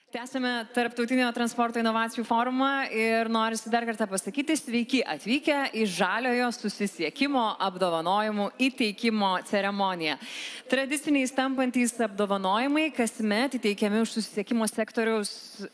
Tęsime Tarptautinio transporto inovacijų forumą ir norisi dar kartą pasakyti, sveiki atvykę į Žaliojo susisiekimo apdovanojimų įteikimo ceremoniją. Tradiciniai tampantys apdovanojimai kasmet įteikiami už susisiekimo sektoriaus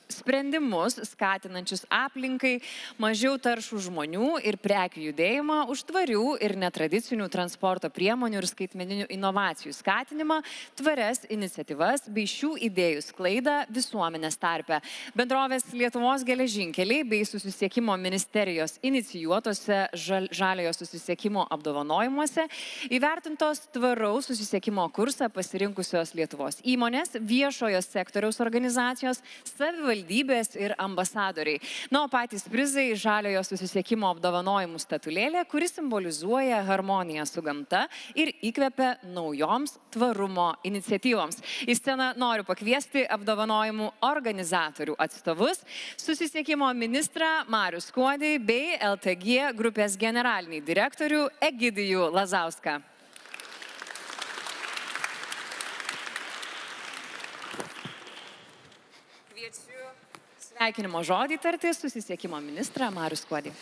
sprendimus, skatinančius aplinkai, mažiau taršų žmonių ir prekių judėjimą, už tvarių ir netradicinių transporto priemonių ir skaitmeninių inovacijų skatinimą, tvarias iniciatyvas bei šių idėjų sklaidą visuomenės tarpe. Bendrovės Lietuvos geležinkeliai bei susisiekimo ministerijos inicijuotose Žaliojo susisiekimo apdovanojimuose įvertintos tvaraus susisiekimo kursą pasirinkusios Lietuvos įmonės, viešojo sektoriaus organizacijos, savivaldybės ir ambasadoriai. Na, o patys prizai Žaliojo susisiekimo apdovanojimų statulėlė, kuri simbolizuoja harmoniją su gamta ir įkvepia naujoms tvarumo iniciatyvoms. Į sceną noriu pakviesti apdovanojimų organizatorių atstovus, susisiekimo ministrą Marių Skuodį bei LTG grupės generalinį direktorių Egidijų Lazauską. Kviečiu sveikinimo žodį tarti susisiekimo ministrą Marių Skuodį.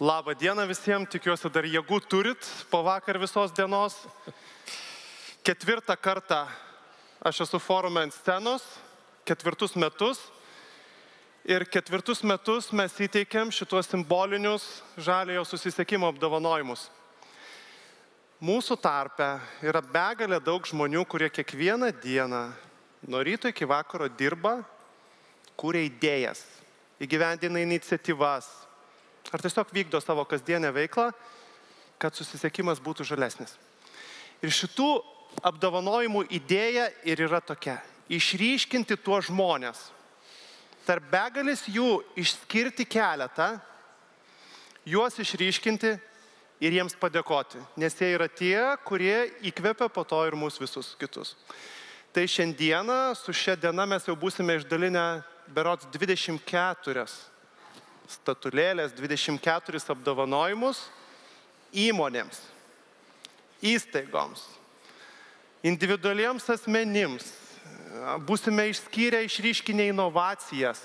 Labą dieną visiems, tikiuosi dar jėgų turit po vakar visos dienos. 4. kartą aš esu forume ant scenos, 4 metus. Ir 4 metus mes įteikėm šitos simbolinius Žaliojo susisiekimo apdovanojimus. Mūsų tarpe yra begalė daug žmonių, kurie kiekvieną dieną nuo ryto iki vakaro dirba, kuria idėjas, įgyvendina iniciatyvas, ar tiesiog vykdo savo kasdienę veiklą, kad susisiekimas būtų žalesnis. Ir šitų apdovanojimų idėja ir yra tokia: išryškinti tuos žmonės. Tarp begalės jų išskirti keletą, juos išryškinti ir jiems padėkoti, nes jie yra tie, kurie įkvepia po to ir mūsų visus kitus. Tai šiandieną su šia diena mes jau būsime išdalinę berods 24 statulėlės, 24 apdovanojimus įmonėms, įstaigoms, individualiems asmenims. Būsime išskyrę, išryškinę inovacijas.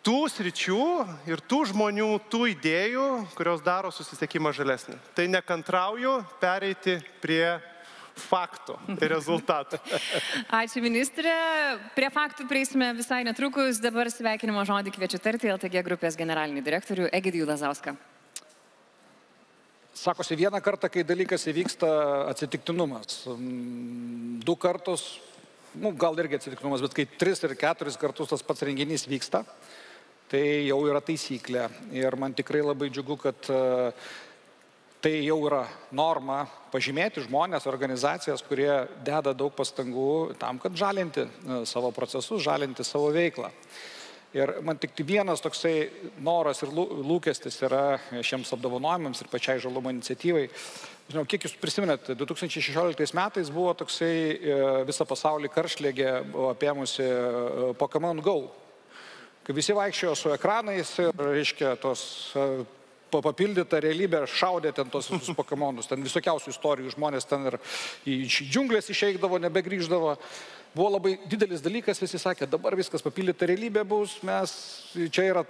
Tų sričių ir tų žmonių, tų idėjų, kurios daro susisiekimą žalesnį. Tai nekantrauju pereiti prie faktų ir rezultatų. Ačiū, ministrė. Prie faktų prieisime visai netrukus. Dabar sveikinimo žodį kviečiu tarti LTG grupės generalinį direktorių Egidijų Lazauską. Sakosi, vieną kartą, kai dalykas įvyksta, atsitiktinumas. 2 kartus, gal irgi atsitiktinumas, bet kai 3 ir 4 kartus tas pats renginys vyksta, tai jau yra taisyklė. Ir man tikrai labai džiugu, kad tai jau yra norma pažymėti žmonės, organizacijas, kurie deda daug pastangų tam, kad žalinti savo procesus, žalinti savo veiklą. Ir man tik vienas toksai noras ir lūkestis yra šiems apdovanojimams ir pačiai žalumo iniciatyvai. Žinau, kiek jūs prisimenate, 2016 metais buvo toksai visą pasaulį karštligė apėmusi Pokémon Go. Kai visi vaikščiojo su ekranais ir, reiškia, tos papildyta realybė, šaudė ten tos visus Pokemonus. Ten visokiausių istorijų, žmonės ten ir į džiunglės išeikdavo, nebegrįždavo. Buvo labai didelis dalykas, visi sakė, dabar viskas papildyta realybė bus, mes čia yra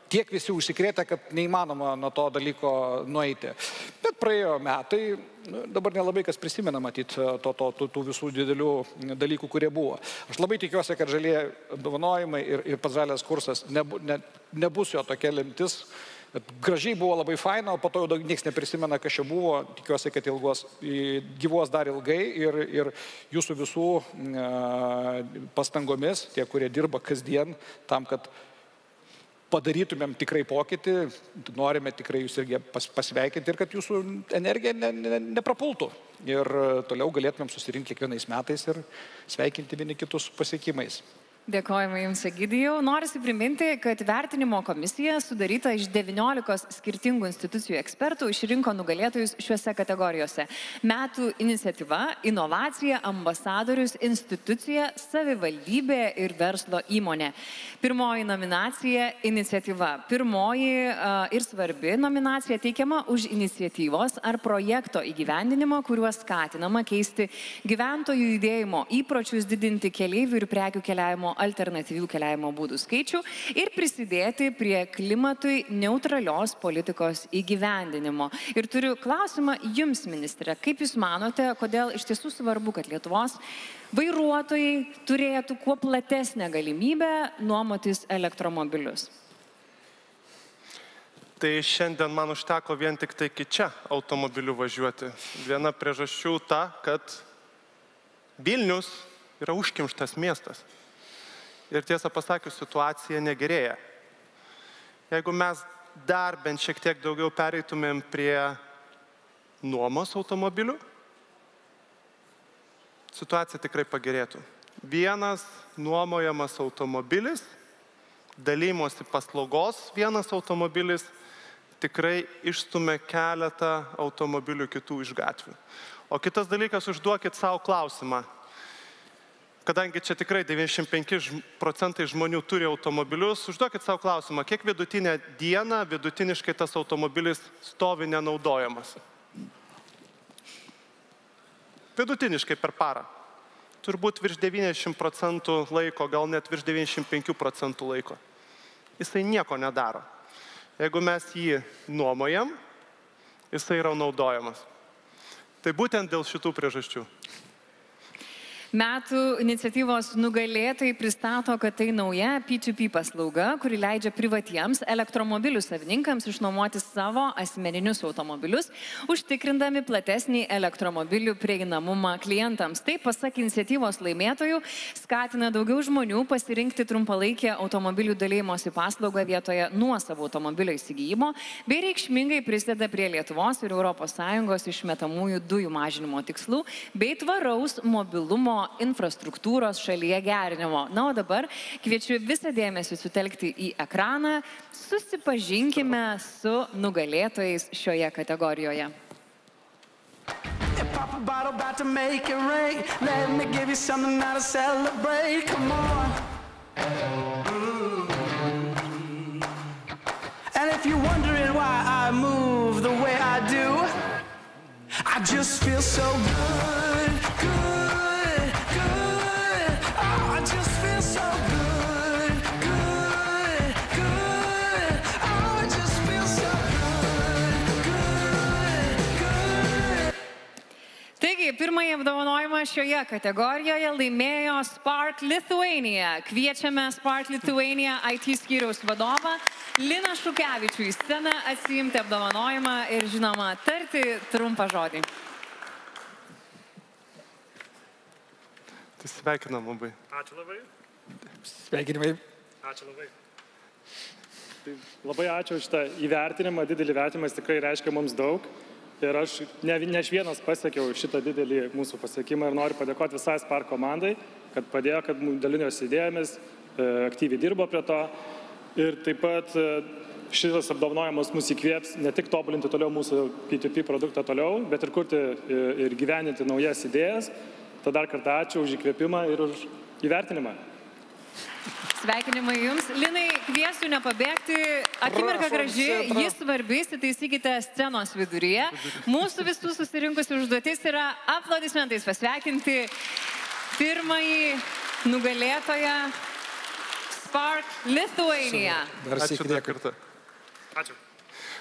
tiek visi užsikrėtę, kad neįmanoma nuo to dalyko nueiti. Bet praėjo metai, dabar nelabai kas prisimena matyti tų visų didelių dalykų, kurie buvo. Aš labai tikiuosi, kad žalieji apdovanojimai ir pats žalias kursas nebus jo tokia lemtis. Gražiai buvo labai faina, o po to jau niekas neprisimena, kas čia buvo. Tikiuosi, kad gyvuos dar ilgai ir jūsų visų pastangomis, tie, kurie dirba kasdien, tam, kad padarytumėm tikrai pokytį, norime tikrai jūs irgi pasveikinti ir kad jūsų energija neprapultų. Ir toliau galėtumėm susirinkti kiekvienais metais ir sveikinti vieni kitus pasiekimais. Dėkojame Jums, Egidijau. Norisi priminti, kad vertinimo komisija sudaryta iš 19 skirtingų institucijų ekspertų išrinko nugalėtojus šiuose kategorijose. Metų iniciatyva, inovacija, ambasadorius, institucija, savivaldybė ir verslo įmonė. Pirmoji nominacija - iniciatyva. Pirmoji ir svarbi nominacija teikiama už iniciatyvos ar projekto įgyvendinimą, kuriuo skatinama keisti gyventojų judėjimo įpročius, didinti keleivių ir prekių keliavimo alternatyvių keliavimo būdų skaičių ir prisidėti prie klimatui neutralios politikos įgyvendinimo. Ir turiu klausimą jums, ministrė, kaip jūs manote, kodėl iš tiesų svarbu, kad Lietuvos vairuotojai turėtų kuo platesnę galimybę nuomotis elektromobilius? Tai šiandien man užteko vien tik tai iki čia automobiliu važiuoti. Viena priežasčių ta, kad Vilnius yra užkimštas miestas. Ir tiesą pasakius, situacija negerėja. Jeigu mes dar bent šiek tiek daugiau pereitumėm prie nuomos automobilių, situacija tikrai pagerėtų. Vienas nuomojamas automobilis, dalymosi paslaugos vienas automobilis, tikrai išstumia keletą automobilių kitų iš gatvių. O kitas dalykas, užduokit savo klausimą. Kadangi čia tikrai 95% žmonių turi automobilius, užduokit savo klausimą, kiek vidutinę dieną vidutiniškai tas automobilis stovi nenaudojamas. Vidutiniškai per parą. Turbūt virš 90% laiko, gal net virš 95% laiko. Jisai nieko nedaro. Jeigu mes jį nuomojam, jisai yra naudojamas. Tai būtent dėl šitų priežasčių. Metų iniciatyvos nugalėtojai pristato, kad tai nauja P2P paslauga, kuri leidžia privatiems elektromobilių savininkams išnuomoti savo asmeninius automobilius, užtikrindami platesnį elektromobilių prieinamumą klientams. Tai, pasak iniciatyvos laimėtojų, skatina daugiau žmonių pasirinkti trumpalaikę automobilių dalymosi paslaugą vietoje nuosavo automobilio įsigijimo, bei reikšmingai prisideda prie Lietuvos ir ES išmetamųjų dujų mažinimo tikslų, bei tvaraus mobilumo infrastruktūros šalyje gerinimo. Na, o dabar kviečiu visą dėmesį sutelkti į ekraną. Susipažinkime su nugalėtojais šioje kategorijoje. I just feel so good, good, good. Oh, I just feel so good, good, good. Oh, I just feel so good, good, good. Taigi, pirmąjį apdovanojimą šioje kategorijoje laimėjo Spark Lithuania. Kviečiame Spark Lithuania IT skyriaus vadovą Liną Šukevičių į sceną atsiimti apdovanojimą ir, žinoma, tarti trumpą žodį. Tai sveikinam labai. Ačiū labai. Sveikinimai. Ačiū labai. Tai labai ačiū už šitą įvertinimą, didelį įvertinimą, jis tikrai reiškia mums daug. Ir aš ne aš vienas pasiekiau šitą didelį mūsų pasiekimą ir noriu padėkoti visai Spark komandai, kad padėjo, kad dalinosi idėjomis, aktyviai dirbo prie to. Ir taip pat šitas apdovanojimas mus įkvėps ne tik tobulinti toliau mūsų P2P produktą toliau, bet ir kurti ir gyveninti naujas idėjas. Tad dar kartą ačiū už įkvėpimą ir už įvertinimą. Sveikinimai jums. Linai, kviesiu nepabėgti. Akimirka graži, jis svarbi, įsitaisykite scenos viduryje. Mūsų visų susirinkusių užduotis yra aplodismentais pasveikinti pirmąjį nugalėtoją Spark Lithuania. Ačiū dar kartą. Ačiū.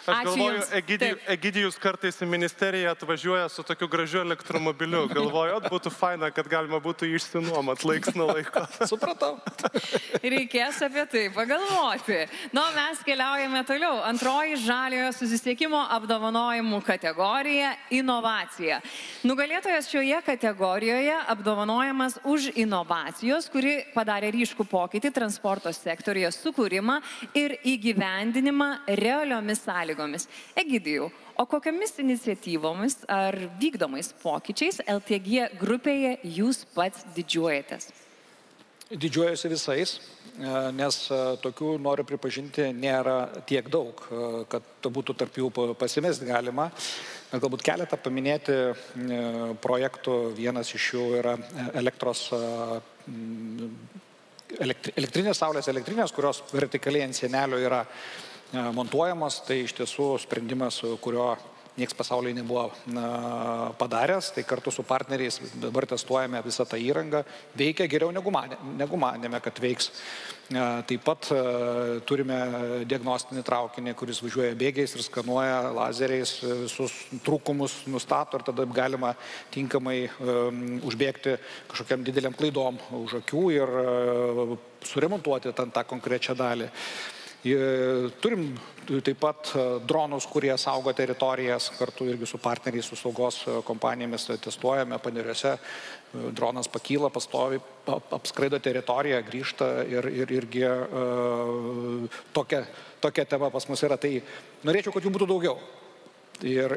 Aš galvoju, Egidijus kartais į ministeriją atvažiuoja su tokiu gražiu elektromobiliu. Galvoju, būtų faina, kad galima būtų išsinuomat laiks nuo laiko. Supratau. Reikės apie tai pagalvoti. Nu, mes keliaujame toliau. Antroji žaliojo susisiekimo apdovanojimų kategorija – inovacija. Nugalėtojas šioje kategorijoje apdovanojamas už inovacijos, kuri padarė ryškų pokytį transporto sektorijoje sukūrimą ir įgyvendinimą realiomis sąlygomis. Egidijau, o kokiamis iniciatyvomis ar vykdomais pokyčiais LTG grupėje jūs pats didžiuojatės? Didžiuojuosi visais, nes tokių, noriu pripažinti, nėra tiek daug, kad būtų tarp jų pasimesti galima. Galbūt keletą paminėti projektų, vienas iš jų yra elektrinės, saulės elektrinės, kurios vertikaliai ant sienelio yra montuojamos. Tai iš tiesų sprendimas, kurio nieks pasaulyje nebuvo padaręs, tai kartu su partneriais dabar testuojame visą tą įrangą, veikia geriau negu manėme, kad veiks. Taip pat turime diagnostinį traukinį, kuris važiuoja bėgiais ir skanuoja lazeriais visus trūkumus, nustato ir tada galima tinkamai užbėgti kažkokiam dideliam klaidom už akių ir suremontuoti tą konkrečią dalį. Turim taip pat dronus, kurie saugo teritorijas, kartu irgi su partneriais, su saugos kompanijomis testuojame paneriuose. Dronas pakyla, pastovi, apskraido teritoriją, grįžta ir irgi tokia tema pas mus yra. Tai norėčiau, kad jų būtų daugiau. Ir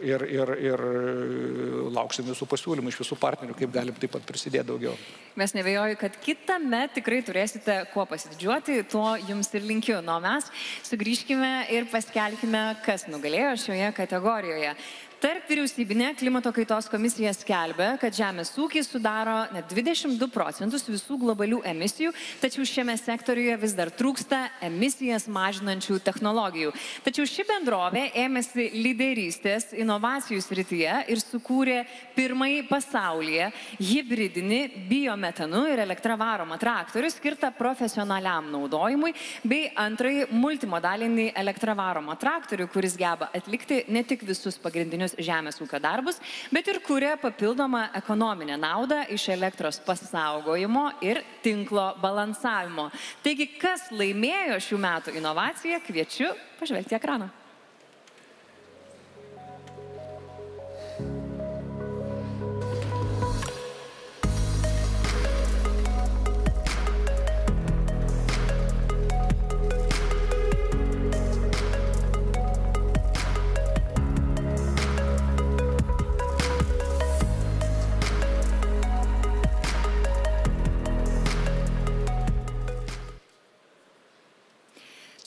lauksim visų pasiūlymų iš visų partnerių, kaip galim taip pat prisidėti daugiau. Mes nebejoju, kad kitame tikrai turėsite kuo pasididžiuoti, tuo jums ir linkiu. O mes sugrįžkime ir paskelkime, kas nugalėjo šioje kategorijoje. Tarp vyriausybinė klimato kaitos komisija skelbia, kad žemės ūkis sudaro net 22% visų globalių emisijų, tačiau šiame sektoriuje vis dar trūksta emisijas mažinančių technologijų. Tačiau ši bendrovė ėmėsi lyderystės inovacijų srityje ir sukūrė pirmąjį pasaulyje hibridinį biometanu ir elektra varomą traktorių skirtą profesionaliam naudojimui, bei antrąjį multimodalinį elektra varomą traktorių, kuris geba atlikti ne tik visus pagrindinius žemės ūkio darbus, bet ir kuria papildomą ekonominę naudą iš elektros pasaugojimo ir tinklo balansavimo. Taigi, kas laimėjo šių metų inovaciją, kviečiu pažvelgti ekraną.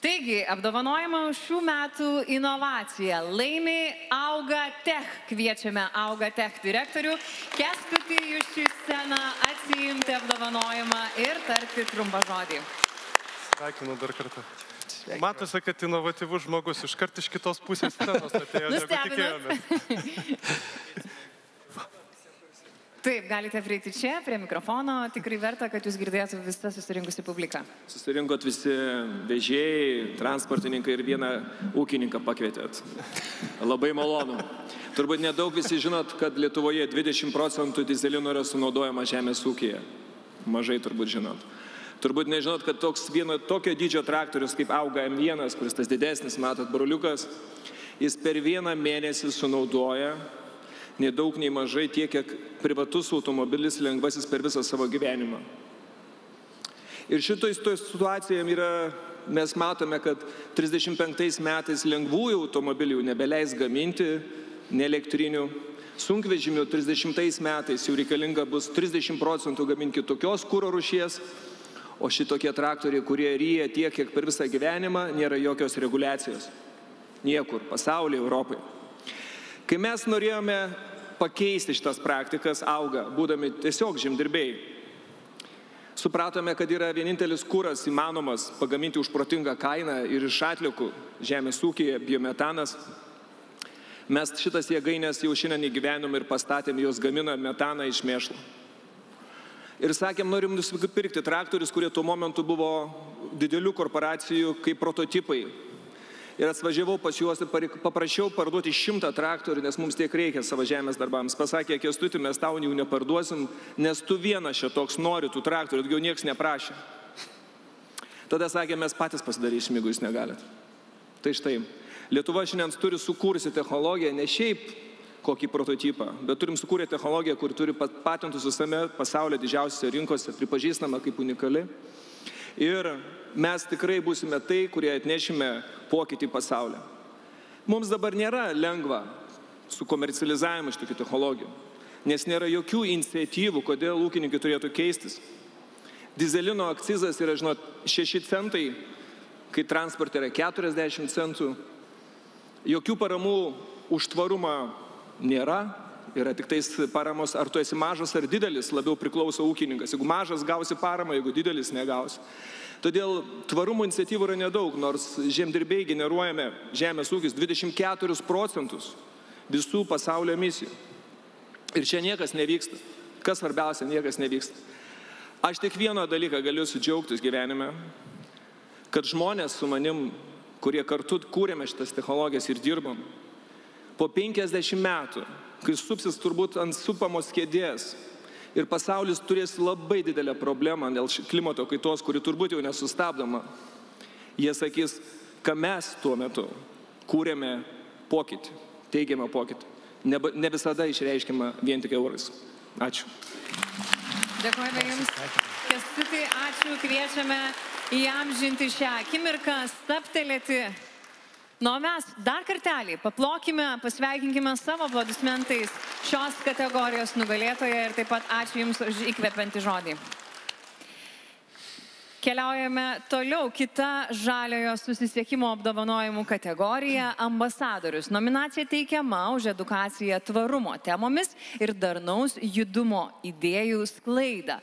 Taigi, apdovanojimą už šių metų inovaciją laimi AugaTech. Kviečiame AugaTech direktorių Kęstutį Jūs į sceną atsiimti apdovanojimą ir tarti trumpą žodį. Sveikinu dar kartą. Matosi, kad inovatyvus žmogus iškart iš kitos pusės scenos atėjo, negu tikėjome. Taip, galite prieiti čia, prie mikrofono. Tikrai verta, kad jūs girdėtų visą susirinkusi publiką. Susirinkot visi vežėjai, transportininkai ir vieną ūkininką pakvietėt. Labai malonu. Turbūt nedaug visi žinot, kad Lietuvoje 20% dyzelino yra sunaudojama žemės ūkyje. Mažai turbūt žinot. Turbūt nežinot, kad tokio dydžio traktorius kaip Auga M1, kuris tas didesnis, matot, broliukas, jis per vieną mėnesį sunaudoja nei daug, nei mažai tiek, kiek privatus automobilis lengvasis per visą savo gyvenimą. Ir šitoj situacijoje mes matome, kad 35 metais lengvųjų automobilių nebeleis gaminti, neelektrinių. Sunkvežimių 30 metais jau reikalinga bus 30% gaminti kitokios kuro rūšies, o šitokie traktoriai, kurie ryja tiek, kiek per visą gyvenimą, nėra jokios reguliacijos. Niekur, pasaulyje, Europai. Kai mes norėjome pakeisti šitas praktikas, Auga, būdami tiesiog žemdirbiai, supratome, kad yra vienintelis kuras įmanomas pagaminti už protingą kainą ir iš atliekų žemės ūkyje, biometanas. Mes šitas jėgainės jau šiandien įgyvenom ir pastatėm, jos gamina metaną iš mėšlo. Ir sakėm, norim nusipirkti traktorius, kurie tuo momentu buvo didelių korporacijų kaip prototipai. Ir atvažiavau pas juos ir paprašiau parduoti 100 traktorių, nes mums tiek reikia savo žemės darbams. Pasakė, Kęstuti, mes tau jų neparduosim, nes tu vienas šitoks nori tų traktorių, daugiau nieks neprašė. Tada sakė, mes patys pasidarysim, jeigu jūs negalit. Tai štai, Lietuva šiandien turi sukūrusi technologiją, ne šiaip kokį prototipą, bet turim sukūrę technologiją, kur turi patentus visame pasaulio didžiausiose rinkose, pripažįstama kaip unikali. Ir mes tikrai būsime tai, kurie atnešime pokytį pasaulį. Mums dabar nėra lengva su komercializavimu šitokių technologijų, nes nėra jokių iniciatyvų, kodėl ūkininkai turėtų keistis. Dizelino akcizas yra, 6 centai, kai transporte yra 40 centų. Jokių paramų už tvarumą nėra, yra tik tais paramos, ar tu esi mažas ar didelis, labiau priklauso ūkininkas. Jeigu mažas gausi paramą, jeigu didelis negausi. Todėl tvarumo iniciatyvų yra nedaug, nors žemdirbiai generuojame žemės ūkis 24% visų pasaulio misijų. Ir čia niekas nevyksta. Kas svarbiausia, niekas nevyksta. Aš tik vieną dalyką galiu sudžiaugtis gyvenime, kad žmonės su manim, kurie kartu kūrėme šitas technologijas ir dirbom, po 50 metų, kai supsis turbūt ant supamos kėdės ir pasaulis turės labai didelę problemą dėl klimato kaitos, kuri turbūt jau nesustabdoma, jie sakys, kad mes tuo metu kūrėme pokytį, teigiamą pokytį. Ne visada išreiškiama vien tik eurais. Ačiū. Dėkojame Jums. Kęstuti, ačiū. Kviečiame įamžinti šią akimirką, stabtelėti. Nu, mes dar kartelį paplokime, pasveikinkime savo aplodismentais šios kategorijos nugalėtoją ir taip pat ačiū Jums už įkvepiantį žodį. Keliaujame toliau. Kita žaliojo susisiekimo apdovanojimų kategorija – ambasadorius. Nominacija teikiama už edukaciją tvarumo temomis ir darnaus judumo idėjų sklaidą.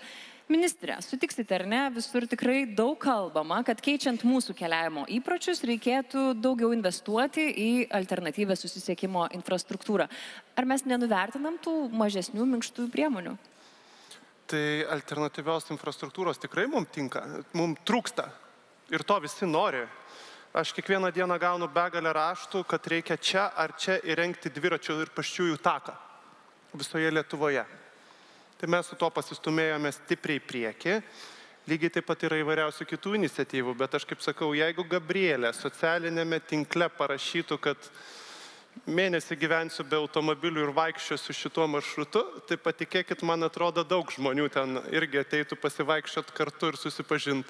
Ministre, sutiksite ar ne, visur tikrai daug kalbama, kad keičiant mūsų keliavimo įpročius reikėtų daugiau investuoti į alternatyvę susisiekimo infrastruktūrą. Ar mes nenuvertinam tų mažesnių minkštųjų priemonių? Tai alternatyvios infrastruktūros tikrai mums tinka, mums trūksta ir to visi nori. Aš kiekvieną dieną gaunu begalę raštų, kad reikia čia ar čia įrengti dviračių ir pėsčiųjų taką visoje Lietuvoje. Tai mes su to pasistumėjome stipriai į priekį. Lygiai taip pat yra įvairiausių kitų iniciatyvų, bet aš kaip sakau, jeigu Gabrielė socialinėme tinkle parašytų, kad mėnesį gyvensiu be automobilių ir vaikščiosiu šituo maršrutu, tai patikėkit, man atrodo, daug žmonių ten irgi ateitų pasivaikščiot kartu ir susipažinti.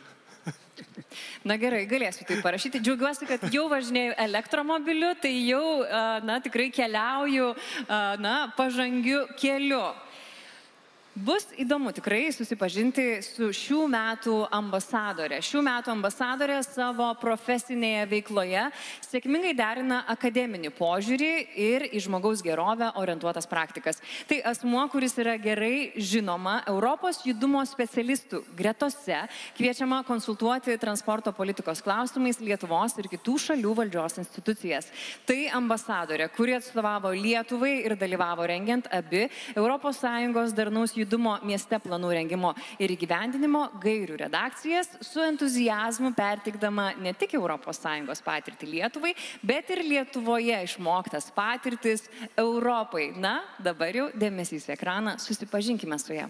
Na gerai, galėsiu tai parašyti. Džiaugiuosi, kad jau važinėjau elektromobiliu, tai jau tikrai keliauju pažangiu keliu. Bus įdomu tikrai susipažinti su šių metų ambasadorė. Šių metų ambasadorė savo profesinėje veikloje sėkmingai derina akademinį požiūrį ir į žmogaus gerovę orientuotas praktikas. Tai asmuo, kuris yra gerai žinoma Europos judumo specialistų gretose, kviečiama konsultuoti transporto politikos klausimais Lietuvos ir kitų šalių valdžios institucijas. Tai ambasadorė, kuri atstovavo Lietuvai ir dalyvavo rengiant abi ES darnaus judumo mieste planų rengimo ir įgyvendinimo gairių redakcijas, su entuzijazmu pertikdama ne tik ES patirtį Lietuvai, bet ir Lietuvoje išmoktas patirtis Europai. Na, dabar jau dėmesys į ekraną, susipažinkime su ją.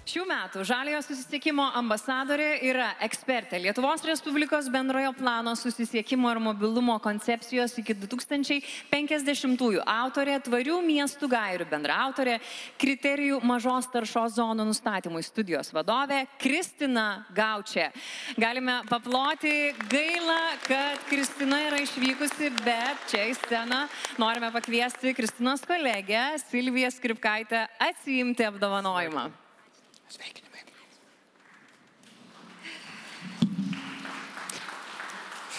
Šių metų žaliojo susisiekimo ambasadorė yra ekspertė Lietuvos Respublikos bendrojo plano susisiekimo ir mobilumo koncepcijos iki 2050-ųjų autorė, tvarių miestų gairių bendraautorė, kriterijų mažos taršos zonų nustatymui studijos vadovė Kristina Gaučė. Galime paploti, gaila, kad Kristina yra išvykusi, bet čia į sceną norime pakviesti Kristinos kolegę Silviją Skripkaitę atsiimti apdovanojimą. Sveikinimai.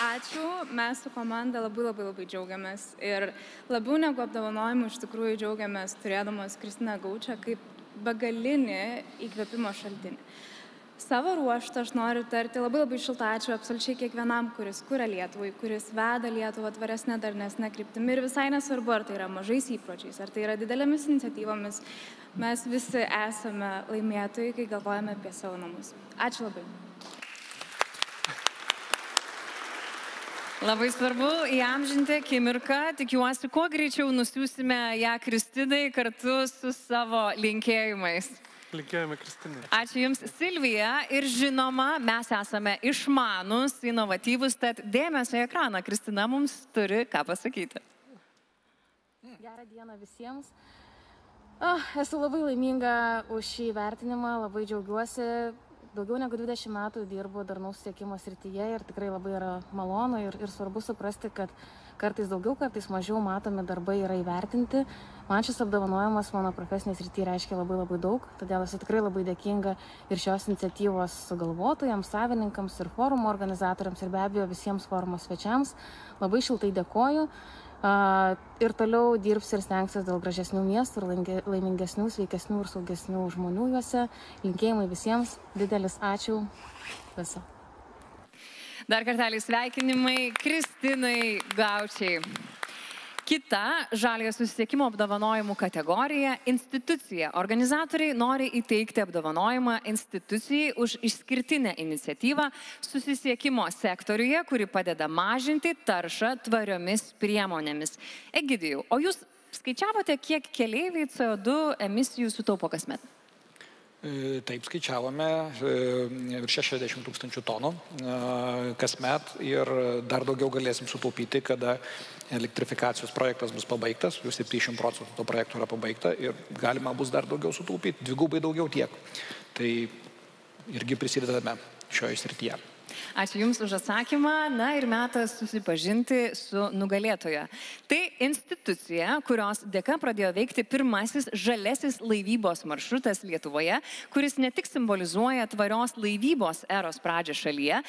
Ačiū, mes su komanda labai džiaugiamės ir labiau negu apdovanojimų iš tikrųjų džiaugiamės turėdamas Kristiną Gaučę kaip begalinį įkvėpimo šaltinį. Savo ruoštą aš noriu tarti labai šiltą ačiū absoliučiai kiekvienam, kuris kuria Lietuvai, kuris veda Lietuvą tvaresnę, darnesnę kryptimį ir visai nesvarbu, ar tai yra mažais įpročiais, ar tai yra didelėmis iniciatyvomis, mes visi esame laimėtojai, kai galvojame apie savo namus. Ačiū labai. Labai svarbu įamžinti akimirką, tikiuosi, kuo greičiau nusiųsime ją Kristinai kartu su savo linkėjimais. Linkėjame Kristinai. Ačiū Jums, Silvija. Ir žinoma, mes esame išmanus, inovatyvus, tad dėmesio į ekraną. Kristina mums turi ką pasakyti. Gerą dieną visiems. Esu labai laiminga už šį vertinimą, labai džiaugiuosi. daugiau negu 20 metų dirbu darnaus susisiekimo srityje ir tikrai labai yra malonu ir svarbu suprasti, kad kartais daugiau, kartais mažiau matomi darbai yra įvertinti. Man šis apdovanojimas mano profesinėje srityje reiškia labai labai daug, todėl esu tikrai labai dėkinga ir šios iniciatyvos sugalvotojams, savininkams ir forumo organizatoriams ir be abejo visiems forumo svečiams. Labai šiltai dėkoju. Ir toliau dirbs ir stengsis dėl gražesnių miestų ir laimingesnių, sveikesnių ir saugesnių žmonių juose. Linkėjimai visiems, didelis ačiū. Viso. Dar kartelį sveikinimai Kristinai Gaučiai. Kita žaliojo susisiekimo apdovanojimų kategorija - institucija. Organizatoriai nori įteikti apdovanojimą institucijai už išskirtinę iniciatyvą susisiekimo sektoriuje, kuri padeda mažinti taršą tvariomis priemonėmis. Egidijau, o jūs skaičiavote, kiek keleiviai CO2 emisijų sutaupo kasmet? Taip, skaičiavome virš 60 000 tonų kasmet ir dar daugiau galėsim sutaupyti, kada elektrifikacijos projektas bus pabaigtas, jau 70% to projekto yra pabaigta ir galima bus dar daugiau sutaupyti, dvigubai daugiau tiek. Tai irgi prisidedame šioje srityje. Ačiū Jums už atsakymą. Na ir metas susipažinti su nugalėtoja. Tai institucija, kurios dėka pradėjo veikti pirmasis žalesis laivybos maršrutas Lietuvoje, kuris ne tik simbolizuoja tvarios laivybos eros pradžią šalyje,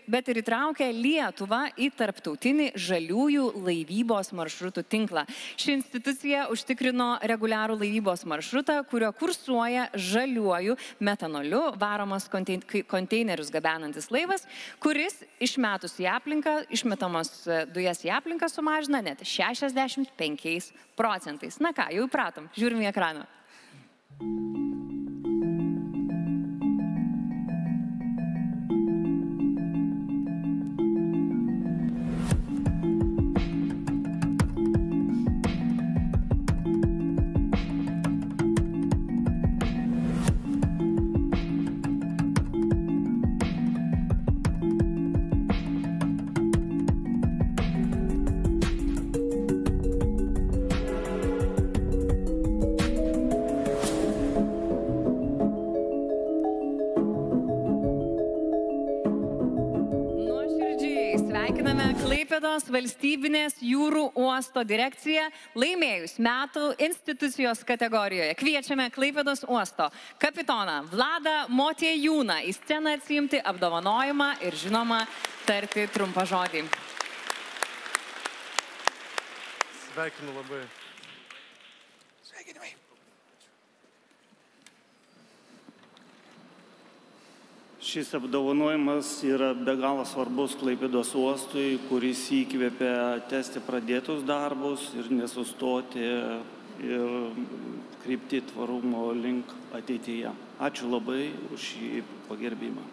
bet ir įtraukia Lietuvą į tarptautinį žaliųjų laivybos maršrutų tinklą. Ši institucija užtikrino reguliarų laivybos maršrutą, kurio kursuoja žaliuoju metanoliu varomas konteinerius gabenantis laivas, kuris išmetus į aplinką, išmetamos dujas į aplinką sumažina net 65%. Na ką, jau įpratom, žiūrim į ekraną. Valstybinės jūrų uosto direkcija laimėjus metų institucijos kategorijoje. Kviečiame Klaipėdos uosto kapitoną Vladą Motiejūną į sceną atsiimti apdovanojimą ir žinoma tarti trumpą žodį. Sveikinu labai. Sveikinimai. Šis apdovanojimas yra be galo svarbus Klaipėdos uostui, kuris įkvėpia tęsti pradėtus darbus ir nesustoti ir krypti tvarumo link ateityje. Ačiū labai už šį pagerbimą.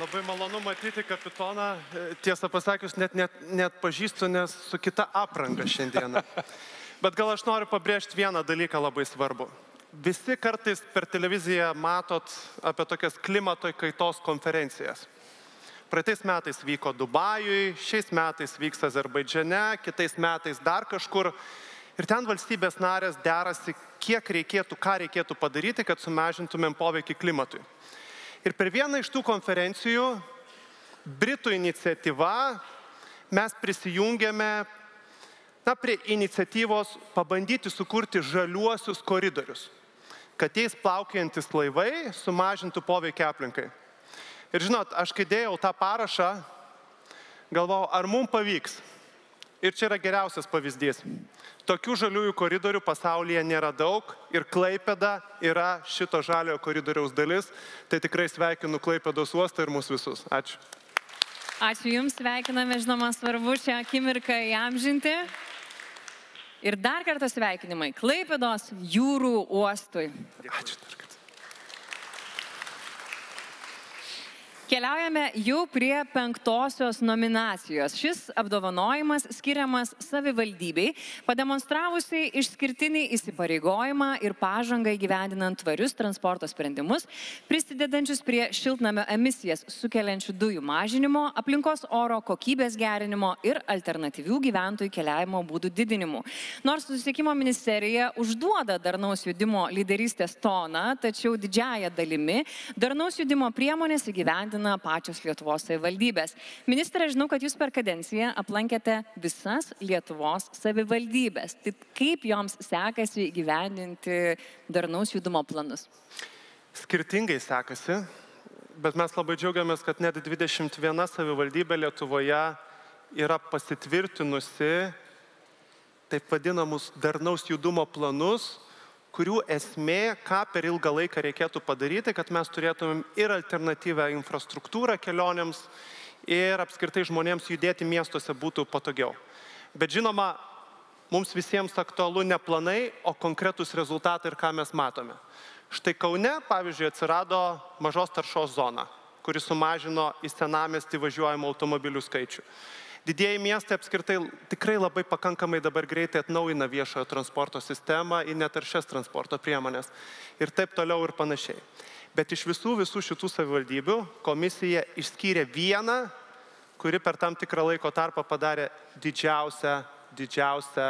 Labai malonu matyti kapitoną. Tiesą pasakius, net pažįstu, nes su kita apranga šiandieną. Bet gal aš noriu pabrėžti vieną dalyką labai svarbu. Visi kartais per televiziją matot apie tokias klimato kaitos konferencijas. Praeitais metais vyko Dubajui, šiais metais vyks Azerbaidžiane, kitais metais dar kažkur. Ir ten valstybės narės derasi, ką reikėtų padaryti, kad sumažintumėm poveikį klimatui. Ir per vieną iš tų konferencijų, Britų iniciatyva, mes prisijungėme prie iniciatyvos pabandyti sukurti žaliuosius koridorius, kad jais plaukiantis laivai sumažintų poveikį aplinkai. Ir žinot, aš kai dėjau tą parašą, galvojau, ar mums pavyks. Ir čia yra geriausias pavyzdys. Tokių žaliųjų koridorių pasaulyje nėra daug ir Klaipėda yra šito žaliojo koridoriaus dalis. Tai tikrai sveikinu Klaipėdos uostą ir mūsų visus. Ačiū. Ačiū Jums, sveikiname, žinoma, svarbu šią akimirką įamžinti. Ir dar kartą sveikinimai Klaipėdos jūrų uostui. Ačiū dar kartą. Keliaujame jau prie 5-osios nominacijos. Šis apdovanojimas skiriamas savivaldybei, pademonstravusiai išskirtinį įsipareigojimą ir pažangą įgyvendinant tvarius transporto sprendimus, prisidedančius prie šiltnamio emisijas sukeliančių dujų mažinimo, aplinkos oro kokybės gerinimo ir alternatyvių gyventojų keliavimo būdų didinimų. Nors Susisiekimo ministerija užduoda darnaus judimo lyderystės toną, tačiau didžiąja dalimi darnaus judimo priemonės įgyvendina pačios Lietuvos savivaldybės. Ministrė, žinau, kad jūs per kadenciją aplankėte visas Lietuvos savivaldybės. Tai kaip joms sekasi įgyvendinti darnaus judumo planus? Skirtingai sekasi, bet mes labai džiaugiamės, kad net 21 savivaldybė Lietuvoje yra pasitvirtinusi taip vadinamus darnaus judumo planus, kurių esmė, ką per ilgą laiką reikėtų padaryti, kad mes turėtumėm ir alternatyvę infrastruktūrą kelionėms ir apskritai žmonėms judėti miestuose būtų patogiau. Bet žinoma, mums visiems aktualu ne planai, o konkretūs rezultatai ir ką mes matome. Štai Kaune, pavyzdžiui, atsirado mažos taršos zona, kuri sumažino į senamiestį važiuojamų automobilių skaičių. Didieji miestai apskritai tikrai labai pakankamai dabar greitai atnaujina viešojo transporto sistemą į netaršias transporto priemonės ir taip toliau ir panašiai. Bet iš visų šitų savivaldybių komisija išskyrė vieną, kuri per tam tikrą laiko tarpą padarė didžiausią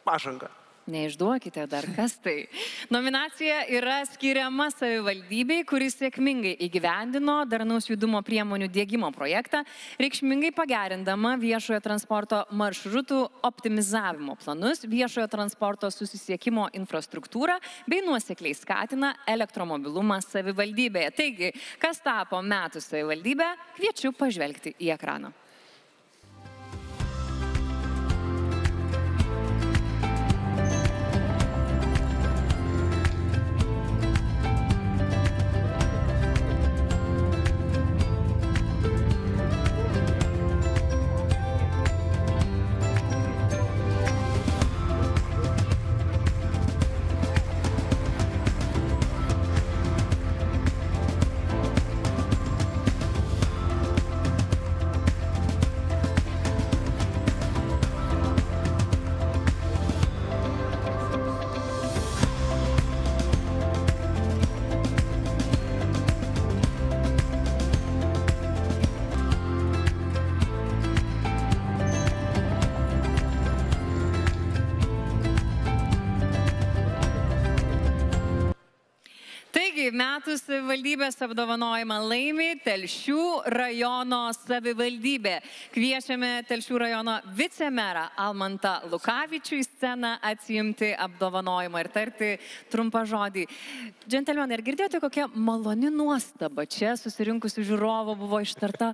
pažangą. Neišduokite dar, kas tai. Nominacija yra skiriama savivaldybei, kuris sėkmingai įgyvendino darnaus judumo priemonių diegimo projektą, reikšmingai pagerindama viešojo transporto maršrutų optimizavimo planus, viešojo transporto susisiekimo infrastruktūrą bei nuosekliai skatina elektromobilumą savivaldybėje. Taigi, kas tapo metų savivaldybė, kviečiu pažvelgti į ekraną. Metų savivaldybės apdovanojimą laimi Telšių rajono savivaldybė. Kviečiame Telšių rajono vicemerą Almantą Lukavičių į sceną atsiimti apdovanojimą ir tarti trumpą žodį. Džentelmenai, ar girdėjote, kokia maloni nuostaba čia susirinkusių žiūrovų buvo ištarta?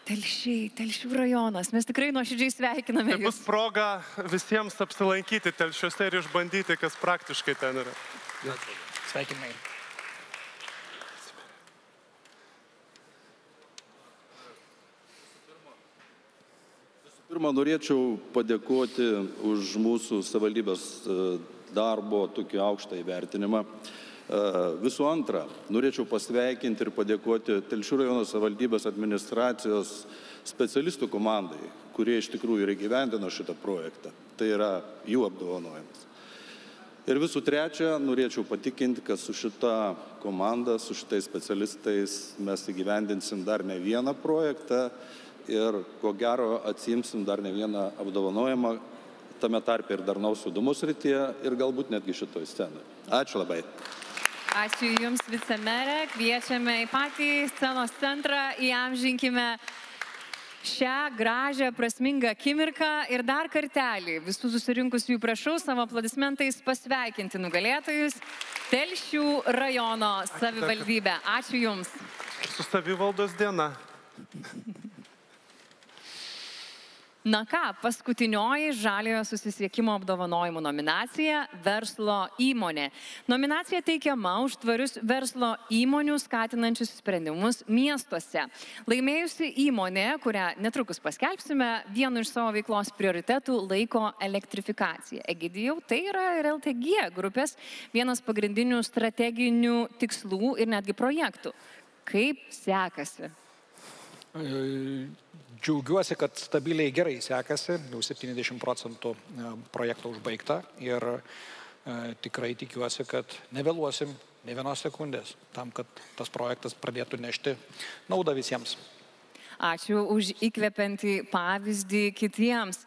Telšių rajonas. Mes tikrai nuoširdžiai sveikiname jūs. Tai bus proga visiems apsilankyti Telšiuose ir išbandyti, kas praktiškai ten yra. Sveikinai. Pirma, norėčiau padėkoti už mūsų savivaldybės darbo tokį aukštą įvertinimą. Visų antra, norėčiau pasveikinti ir padėkoti Telšių rajono savivaldybės administracijos specialistų komandai, kurie iš tikrųjų ir įgyvendino šitą projektą. Tai yra jų apdovanojimas. Ir visų trečia, norėčiau patikinti, kad su šita komanda, su šitais specialistais mes įgyvendinsim dar ne vieną projektą ir ko gero atsiimsim dar ne vieną apdovanojimą, tame tarpe ir darnaus judumo srityje ir galbūt netgi šitoj scenoje. Ačiū labai. Ačiū Jums, vicemerė. Kviečiame į patį scenos centrą, įamžinkime šią gražią, prasmingą akimirką ir dar kartelį visų susirinkusiųjų prašau savo aplodismentais pasveikinti nugalėtojus Telšių rajono savivaldybę. Ačiū Jums. Su savivaldos diena. Na ką, paskutinioji žaliojo susisiekimo apdovanojimų nominacija – verslo įmonė. Nominacija teikiama už tvarius verslo įmonių skatinančius sprendimus miestuose. Laimėjusi įmonė, kurią netrukus paskelbsime, vienu iš savo veiklos prioritetų laiko elektrifikaciją. Egidijau, tai yra ir LTG grupės vienas pagrindinių strateginių tikslų ir netgi projektų. Kaip sekasi? Džiaugiuosi, kad stabiliai gerai sekasi, jau 70% projekto užbaigta ir tikrai tikiuosi, kad nevėluosim ne vienos sekundės tam, kad tas projektas pradėtų nešti naudą visiems. Ačiū už įkvepiantį pavyzdį kitiems.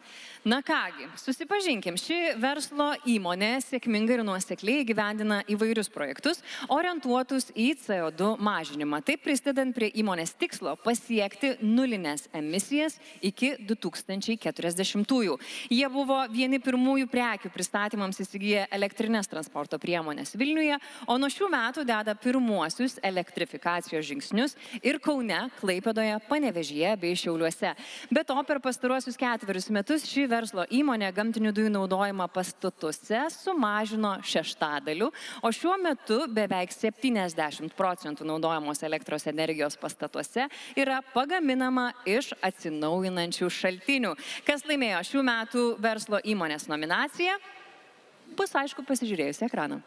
Na kągi, susipažinkim, ši verslo įmonė sėkmingai ir nuosekliai įgyvendina įvairius projektus, orientuotus į CO2 mažinimą, taip prisidedant prie įmonės tikslo pasiekti nulinės emisijas iki 2040-ųjų. Jie buvo vieni pirmųjų prekių pristatymams įsigiję elektrinės transporto priemonės Vilniuje, o nuo šių metų deda pirmuosius elektrifikacijos žingsnius ir Kaune, Klaipėdoje, Panevėžyje bei Šiauliuose. Be to, per pastaruosius 4 metus ši verslo įmonė gamtinių dujų naudojimą pastatuose sumažino 1/6, o šiuo metu beveik 70% naudojamos elektros energijos pastatuose yra pagaminama iš atsinaujinančių šaltinių. Kas laimėjo šių metų verslo įmonės nominaciją? Bus aišku pasižiūrėjus į ekraną.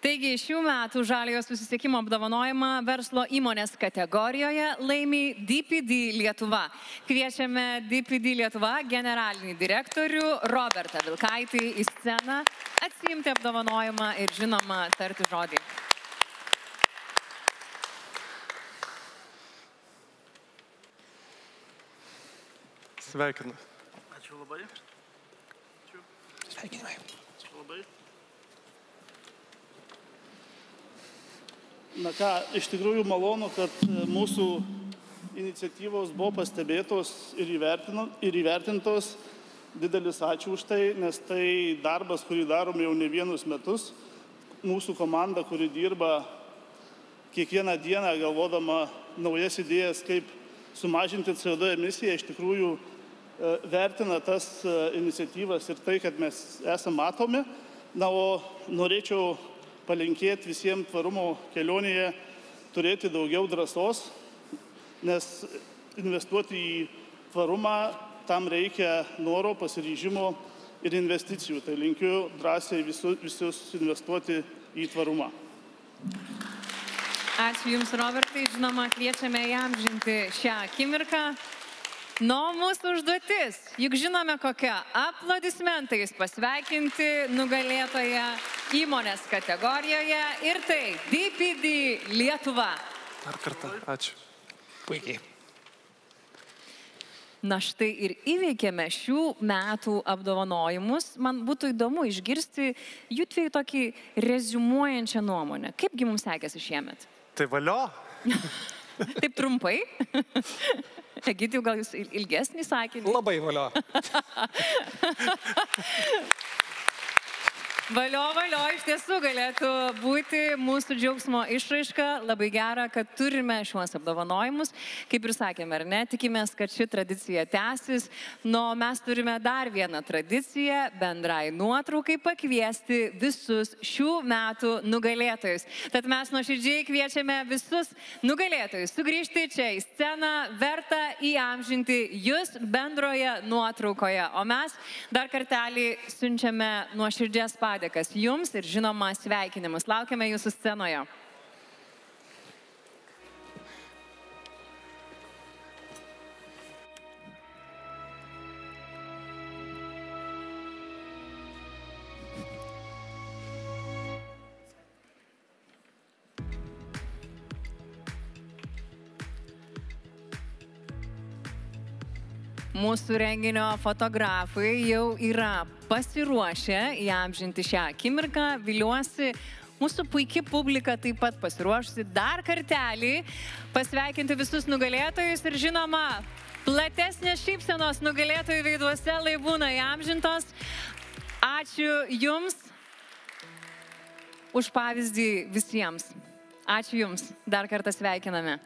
Taigi, šių metų žaliojo susisiekimo apdovanojimą verslo įmonės kategorijoje laimi DPD Lietuva. Kviečiame DPD Lietuva generalinį direktorių Robertą Vilkaitį į sceną atsiimti apdovanojimą ir žinoma tarti žodį. Sveikinu. Ačiū labai. Sveikinimai. Ačiū labai. Na ką, iš tikrųjų malonu, kad mūsų iniciatyvos buvo pastebėtos ir įvertintos. Didelis ačiū už tai, nes tai darbas, kurį darom jau ne vienus metus. Mūsų komanda, kuri dirba kiekvieną dieną galvodama naujas idėjas, kaip sumažinti CO2 emisiją, iš tikrųjų vertina tas iniciatyvas ir tai, kad mes esame matomi. Na, o norėčiau palinkėti visiems tvarumo kelionėje turėti daugiau drąsos, nes investuoti į tvarumą tam reikia noro, pasiryžimo ir investicijų. Tai linkiu drąsiai visus investuoti į tvarumą. Ačiū Jums, Robertai. Žinoma, kviečiame įamžinti šią akimirką. Nu, mūsų užduotis, juk žinome kokia, aplodismentais pasveikinti nugalėtoją įmonės kategorijoje ir tai DPD Lietuva. Dar kartą, ačiū. Puikiai. Na štai ir įveikėme šių metų apdovanojimus. Man būtų įdomu išgirsti jų dviejų tokį reziumuojančią nuomonę. Kaipgi mums sekėsi šiemet? Tai valio? Taip trumpai. Egidijau, gal jūs ilgesnį sakinį? Labai valio. Valio, valio, iš tiesų galėtų būti mūsų džiaugsmo išraiška. Labai gera, kad turime šiuos apdovanojimus. Kaip ir sakėme, ar ne, tikimės, kad ši tradicija tęsis. Nu, mes turime dar vieną tradiciją, bendrai nuotraukai pakviesti visus šių metų nugalėtojus. Tad mes nuoširdžiai kviečiame visus nugalėtojus sugrįžti čia į sceną, verta įamžinti jūs bendroje nuotraukoje. O mes dar kartelį siunčiame nuoširdžias padėkas jums ir žinoma sveikinimus. Laukiame jūsų scenoje. mūsų renginio fotografai jau yra pasiruošę įamžinti šią akimirką. Viliuosi, mūsų puikia publika taip pat pasiruošusi dar kartelį pasveikinti visus nugalėtojus ir žinoma, platesnės šypsenos nugalėtojų veiduose lai būna įamžintos. Ačiū Jums už pavyzdį visiems. Ačiū Jums. Dar kartą sveikiname.